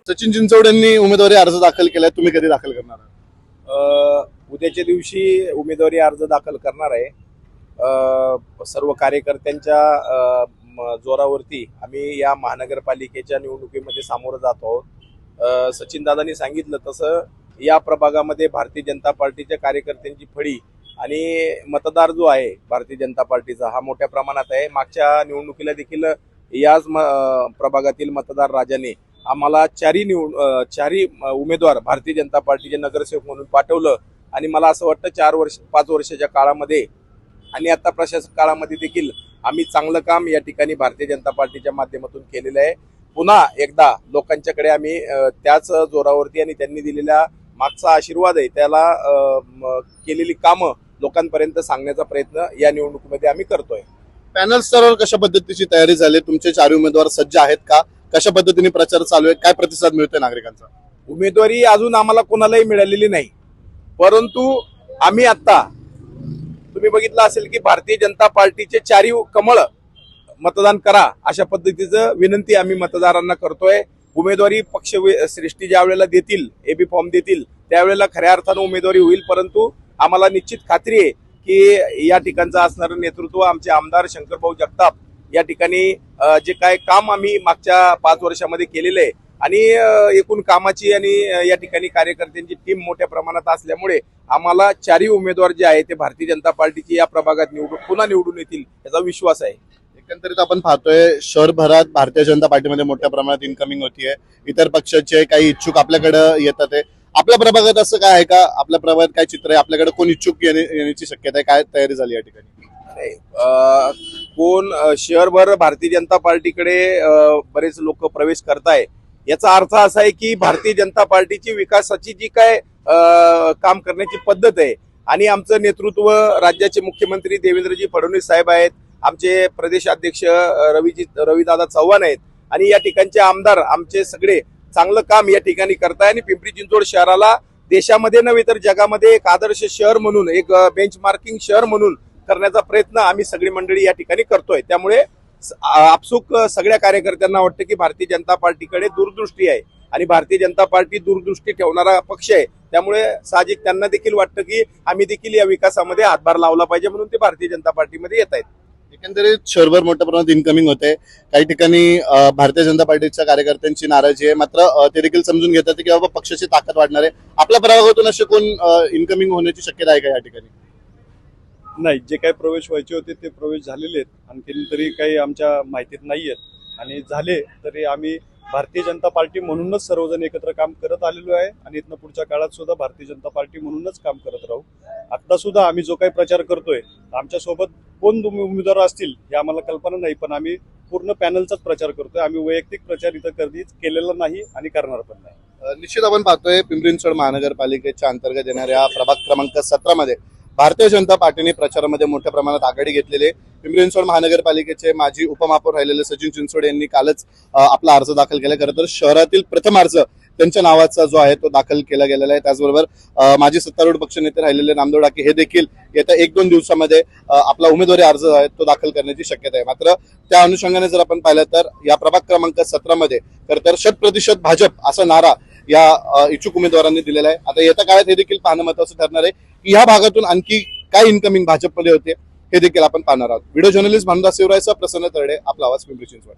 सचिन चिंचवड यांनी उमेदवारी अर्ज दाखल केलाय, तुम्ही कधी दाखल करणार आहात? उद्याच्या दिवशी उमेदवारी अर्ज दाखल करणार आहे. सर्व कार्यकर्त्यांच्या जोरावरती आम्ही या महानगरपालिकेच्या निवडणुकीमध्ये सामोरं जात आहोत. सचिन दादांनी सांगितलं तसं या प्रभागामध्ये भारतीय जनता पार्टीच्या कार्यकर्त्यांची फळी आणि मतदार जो आहे भारतीय जनता पार्टीचा हा मोठ्या प्रमाणात आहे. मागच्या निवडणुकीला देखील याच प्रभागातील मतदार राजाने आम्हाला चारही उमेदवार भारतीय जनता पार्टीचे नगरसेवक म्हणून पाठवलं आणि मला असं वाटतं 5 वर्षाच्या काळामध्ये आणि आता प्रशासक काळामध्ये देखील आम्ही चांगलं काम या ठिकाणी भारतीय जनता पार्टीच्या माध्यमातून केलेलं आहे. पुन्हा एकदा लोकांच्याकडे आम्ही त्याच जोरावरती आणि त्यांनी दिलेल्या मागचा आशीर्वाद आहे त्याला केलेली कामं लोकांपर्यंत सांगण्याचा प्रयत्न या निवडणुकीमध्ये आम्ही करतोय. पॅनल स्तरावर कशा पद्धतीची तयारी झाली? तुमचे 4 उमेदवार सज्ज आहेत का? कशा पद्धतीने प्रचार चालू आहे? काय प्रतिसाद मिळतोय नागरिकांचा? उमेदवारी अजून आम्हाला कोणालाही मिळालेली नाही, परंतु आम्ही आता तुम्ही बघितलं असेल की भारतीय जनता पार्टीचे 4 कमळ मतदान करा अशा पद्धतीचं विनंती आम्ही मतदारांना करतोय. उमेदवारी पक्ष श्रेष्ठी ज्या वेळेला देतील, एबी फॉर्म देतील त्यावेळेला खऱ्या अर्थानं उमेदवारी होईल, परंतु आम्हाला निश्चित खात्री आहे की या ठिकाणचं असणारं नेतृत्व आमचे आमदार शंकरभाऊ जगताप या ठिकाणी जे काय काम आम्ही मागच्या 5 वर्षामध्ये केलेलं आहे आणि एकूण कामाची आणि या ठिकाणी कार्यकर्त्यांची टीम मोठ्या प्रमाणात असल्यामुळे आम्हाला 4 उमेदवार जे आहेत ते भारतीय जनता पार्टीची या प्रभागात पुन्हा निवडून येतील याचा विश्वास आहे. एकंदरीत आपण पाहतोय शहरभरात भारतीय जनता पार्टीमध्ये मोठ्या प्रमाणात इन्कमिंग होतीये. इतर पक्षाचे काही इच्छुक आपल्याकडे येतात. आपल्या प्रभागात असं काय आहे का? आपल्या प्रभागात काय चित्र आहे? आपल्याकडे कोण इच्छुक येण्याची शक्यता आहे? काय तयारी झाली या ठिकाणी? कोण शहरभर भारतीय जनता पार्टीकडे बरेच लोक प्रवेश करताय याचा अर्थ असा आहे की भारतीय जनता पार्टीची विकासाची जी काय काम करण्याची पद्धत आहे आणि आमचं नेतृत्व राज्याचे मुख्यमंत्री देवेंद्रजी फडणवीस साहेब आहेत, आमचे प्रदेशाध्यक्ष रविदादा चव्हाण आहेत आणि या ठिकाणचे आमदार आमचे सगळे चांगलं काम या ठिकाणी करताय आणि पिंपरी चिंचवड शहराला देशामध्ये नव्हे तर जगामध्ये एक आदर्श शहर म्हणून, एक बेंचमार्किंग शहर म्हणून करण्याचा प्रयत्न आम्ही सगळी मंडळी या ठिकाणी करतोय. त्यामुळे आपसुक सगळ्या कार्यकर्त्यांना वाटतं की भारतीय जनता पार्टीकडे दूरदृष्टी आहे आणि भारतीय जनता पार्टी दूरदृष्टी ठेवणारा पक्ष आहे. त्यामुळे साहजिक त्यांना देखील वाटतं की आम्ही देखील या विकासामध्ये हातभार लावला पाहिजे म्हणून ते भारतीय जनता पार्टीमध्ये येत आहेत. एकंदरीत शहरभर मोठ्या प्रमाणात इन्कमिंग होते. काही ठिकाणी भारतीय जनता पार्टीच्या कार्यकर्त्यांची नाराजी आहे, मात्र ते देखील समजून घेतात की बाबा पक्षाची ताकद वाढणार आहे. आपल्या प्रभागातून असे कोण इन्कमिंग होण्याची शक्यता आहे का या ठिकाणी? नाही, जे काही प्रवेश व्हायचे होते ते प्रवेश झालेले आहेत. आणखीन तरी काही आमच्या माहितीत नाही आहेत आणि झाले तरी आम्ही भारतीय जनता पार्टी म्हणूनच सर्वजण एकत्र काम करत आलेलो आहे आणि इथनं पुढच्या काळात सुद्धा भारतीय जनता पार्टी म्हणूनच काम करत राहू. आता सुद्धा आम्ही जो काही प्रचार करतोय आमच्यासोबत कोण उमेदवार असतील हे आम्हाला कल्पना नाही, पण आम्ही पूर्ण पॅनलचाच प्रचार करतोय. आम्ही वैयक्तिक प्रचार इथं कधीच केलेला नाही आणि करणार पण नाही. निश्चित आपण पाहतोय पिंपरी चिंचवड महानगरपालिकेच्या अंतर्गत येणाऱ्या प्रभाग क्रमांक 17 मध्ये भारतीय जनता पार्टीने प्रचारामध्ये मोठ्या प्रमाणात आघाडी घेतलेली आहे. पिंपरी चिंचवड महानगरपालिकेचे माजी उपमहापौर राहिलेले सचिन चिंचवड यांनी कालच आपला अर्ज दाखल केला. खरं तर शहरातील प्रथम अर्ज त्यांच्या नावाचा जो आहे तो दाखल केला गेलेला आहे. त्याचबरोबर माजी सत्तारूढ पक्षनेते राहिलेले नामदेव डाके हे देखील येत्या 1-2 दिवसामध्ये आपला उमेदवारी अर्ज आहे तो दाखल करण्याची शक्यता आहे. मात्र त्या अनुषंगाने जर आपण पाहिलं तर या प्रभाग क्रमांक 17 मध्ये खरं तर 100% भाजप असा नारा या इच्छुक उमेदवारांनी दिलेला आहे. आता येत्या काळात हे देखील पाहणं महत्त्वाचं ठरणार आहे की ह्या भागातून आणखी काय इन्कमिंग भाजपमध्ये होते हे देखील आपण पाहणार आहोत. व्हिडिओ जर्नलिस्ट भानुदास शिवरायचा, प्रसन्न तरडे, आपला आवाज, पिंपरी चिंचवड.